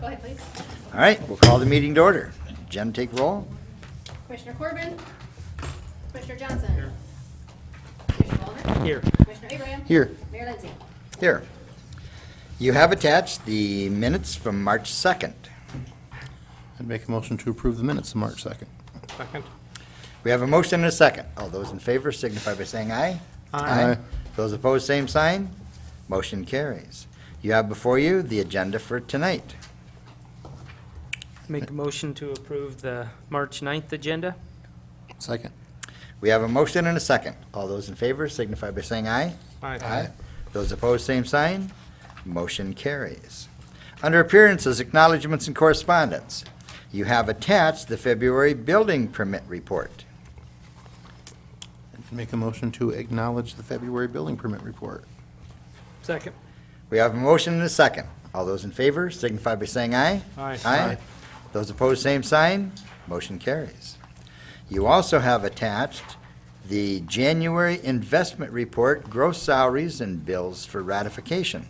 Go ahead, please. All right, we'll call the meeting to order. Jen, take roll. Commissioner Corbin. Commissioner Johnson. Here. Commissioner Wallner. Here. Commissioner Abraham. Here. Mayor Lindsay. Here. You have attached the minutes from March 2nd. I'd make a motion to approve the minutes of March 2nd. Second. We have a motion and a second. All those in favor signify by saying aye. Aye. Those opposed, same sign. Motion carries. You have before you the agenda for tonight. Make a motion to approve the March 9th agenda. Second. We have a motion and a second. All those in favor signify by saying aye. Those opposed, same sign. Motion carries. Under appearances, acknowledgements, and correspondence, you have attached the February building permit report. I'd make a motion to acknowledge the February building permit report. Second. We have a motion and a second. All those in favor signify by saying aye. Aye. Aye. Those opposed, same sign. Motion carries. You also have attached the January investment report, gross salaries and bills for ratification.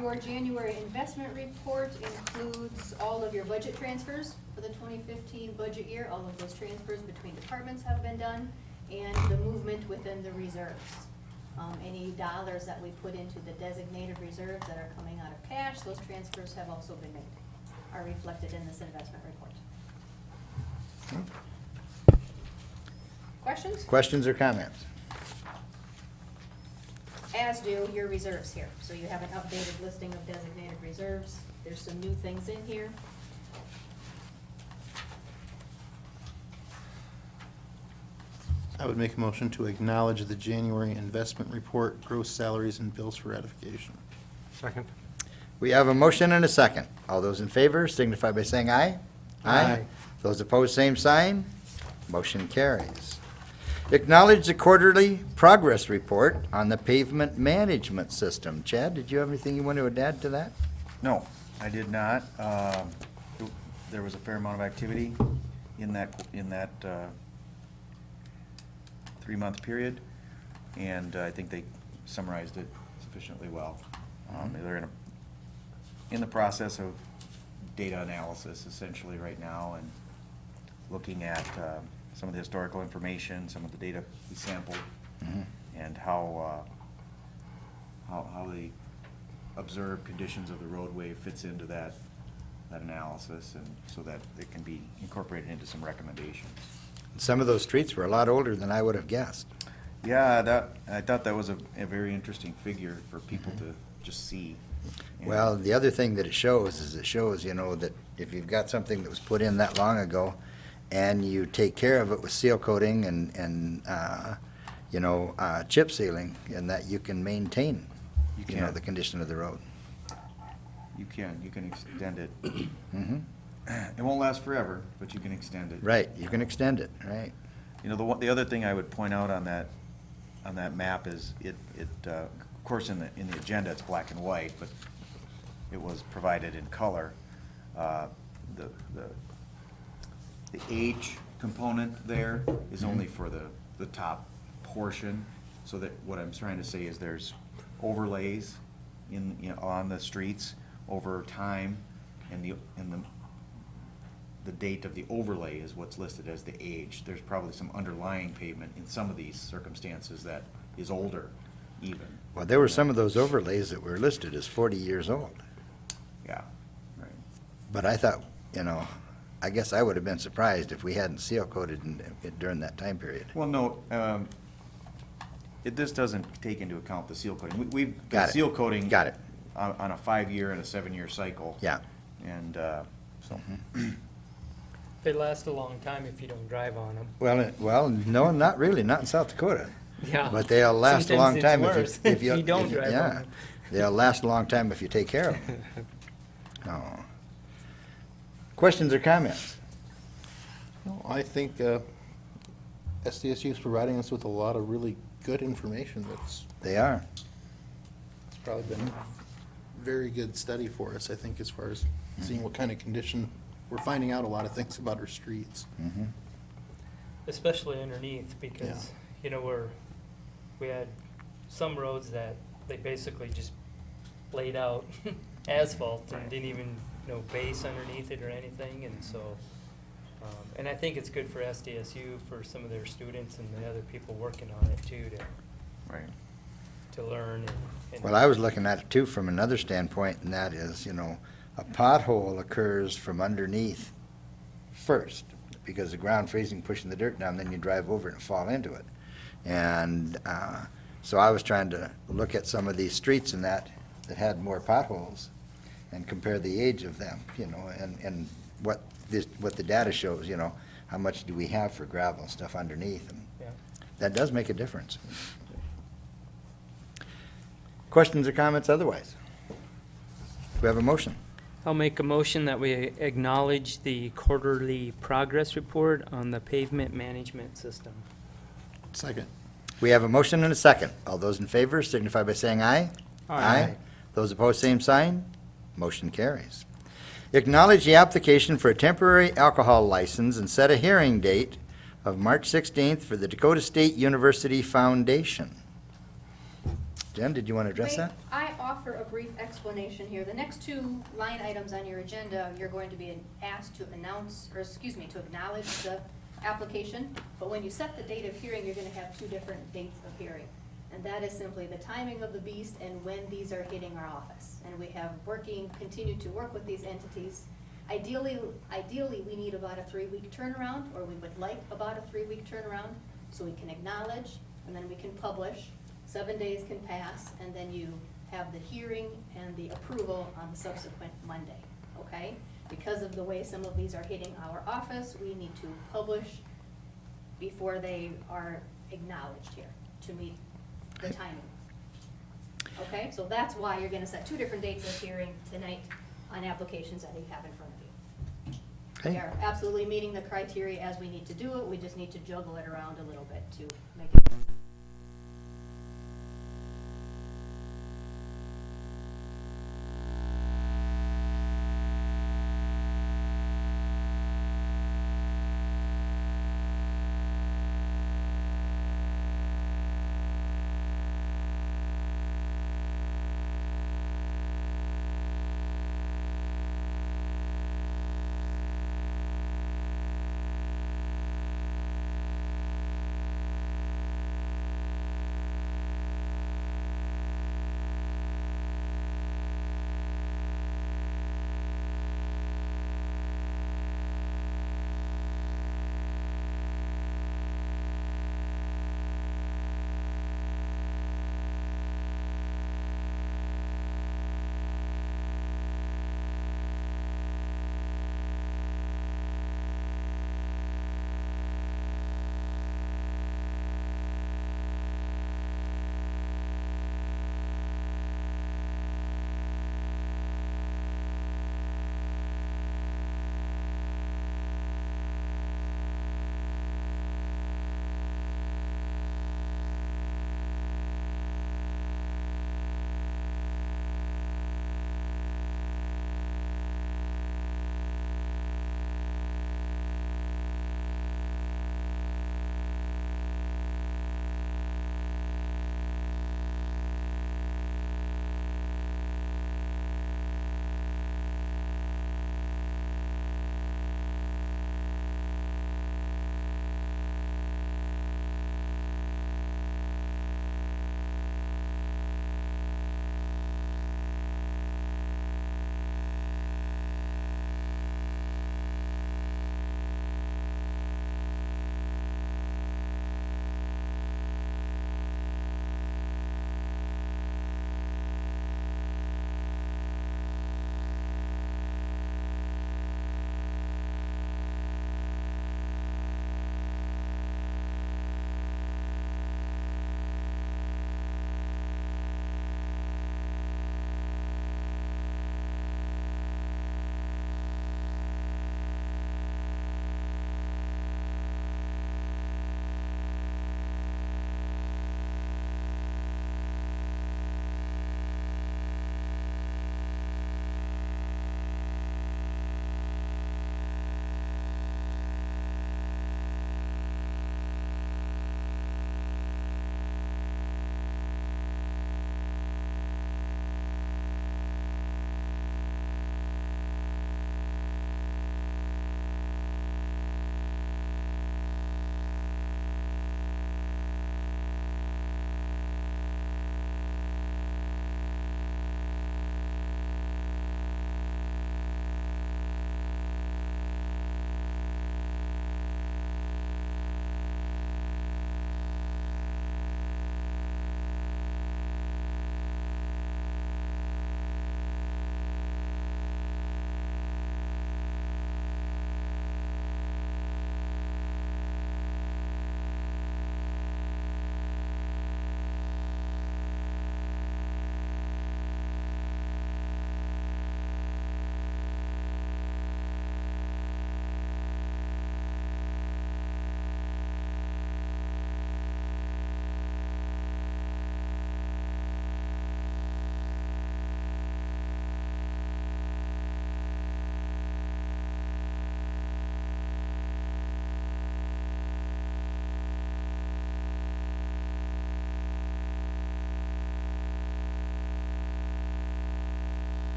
Your January investment report includes all of your budget transfers for the 2015 budget year. All of those transfers between departments have been done, and the movement within the reserves. Any dollars that we put into the designated reserves that are coming out of cash, those transfers have also been made, are reflected in this investment report. Questions? Questions or comments? As do your reserves here. So you have an updated listing of designated reserves. There's some new things in here. I would make a motion to acknowledge the January investment report, gross salaries and bills for ratification. Second. We have a motion and a second. All those in favor signify by saying aye. Aye. Those opposed, same sign. Motion carries. Acknowledge the quarterly progress report on the pavement management system. Chad, did you have anything you want to add to that? No, I did not. There was a fair amount of activity in that 3-month period, and I think they summarized it sufficiently well. They're in the process of data analysis essentially right now, and looking at some of the historical information, some of the data we sampled, and how the observed conditions of the roadway fits into that analysis, and so that it can be incorporated into some recommendations. Some of those streets were a lot older than I would have guessed. Yeah, I thought that was a very interesting figure for people to just see. And Well, the other thing that it shows is that if you've got something that was put in that long ago and you take care of it with seal coating and chip sealing, and that you can maintain, You can. the condition of the road. you can extend it. It won't last forever, but you can extend it. Right, you can extend it, right. The other thing I would point out on that map is of course in the agenda it's black and white, but it was provided in color. The age component there is only for the top portion, so that what I'm trying to say is there's overlays on the streets over time, and the date of the overlay is what's listed as the age. There's probably some underlying pavement in some of these circumstances that is older even. Well, there were some of those overlays that were listed as 40 years old. Yeah, right. But I thought, I guess I would have been surprised if we hadn't seal coated during that time period. Well, no, this doesn't take into account the seal coating. We've Got got it. seal coating. Got it. On a 5-year and a 7-year cycle. Yeah. And, so. They last a long time if you don't drive on them. Well, no, not really, not in South Dakota. Yeah. But they'll last a long Sometimes time it's worse if you if you don't drive on yeah. them. They'll last a long time if you take care of them. Oh. Questions or comments? No, I think SDSU is providing us with a lot of really good information. They are. It's probably been a very good study for us, I think, as far as seeing what kind of condition. We're finding out a lot of things about our streets. Especially underneath, because, we had some roads that they basically just laid out asphalt and didn't even know base underneath it or anything, and so, and I think it's good for SDSU, for some of their students and the other people working on it too, Right. to learn and. Well, I was looking at it too from another standpoint, and that is, a pothole occurs from underneath first, because the ground freezing, pushing the dirt down, then you drive over it and fall into it. And so I was trying to look at some of these streets and that had more potholes and compare the age of them, and what the data shows, how much do we have for gravel and stuff underneath, and Yeah. that does make a difference. Questions or comments otherwise? Do we have a motion? I'll make a motion that we acknowledge the quarterly progress report on the pavement management system. Second. We have a motion and a second. All those in favor signify by saying aye. Those opposed, same sign. Motion carries. Acknowledge the application for a temporary alcohol license and set a hearing date of March 16th for the Dakota State University Foundation. Jen, did you want to address Wait, that? I offer a brief explanation here. The next two line items on your agenda, you're going to be asked to to acknowledge the application. But when you set the date of hearing, you're gonna have two different dates of hearing. And that is simply the timing of the beast and when these are hitting our office. And we have continued to work with these entities. Ideally, we need about a 3-week turnaround, or we would like about a 3-week turnaround, so we can acknowledge, and then we can publish. 7 days can pass, and then you have the hearing and the approval on the subsequent Monday, okay? Because of the way some of these are hitting our office, we need to publish before they are acknowledged here to meet the timing. Okay, so that's why you're gonna set two different dates of hearing tonight on applications that you have in front of you. We Okay. are absolutely meeting the criteria as we need to do it, we just need to juggle it around a little bit to make it